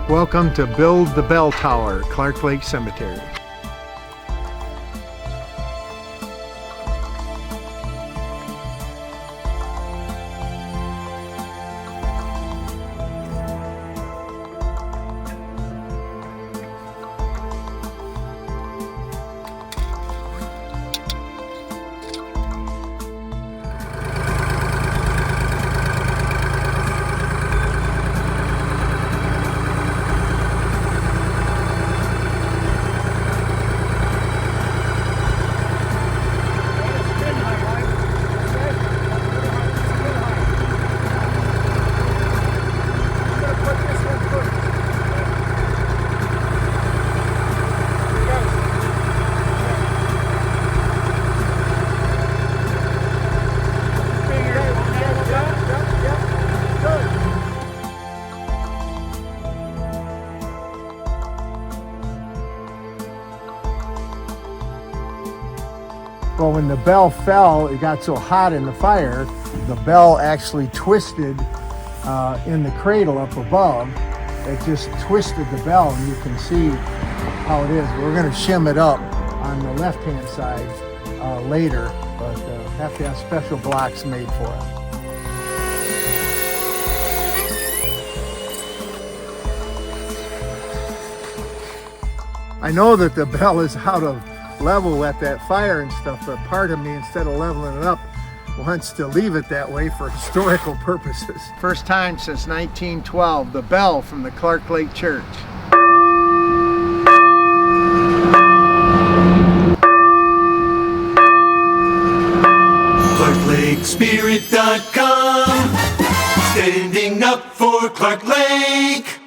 Welcome to Build the Bell Tower, Clark Lake Cemetery. Well, when the bell fell, it got so hot in the fire, the bell actually twisted in the cradle up above. It just twisted the bell, and you can see how it is. We're going to shim it up on the left-hand side later, but have to have special blocks made for it. I know that the bell is out of level at that fire and stuff, but part of me, instead of leveling it up, wants to leave it that way for historical purposes. First time since 1912, the bell from the Clark Lake Church. ClarkLakeSpirit.com, standing up for Clark Lake.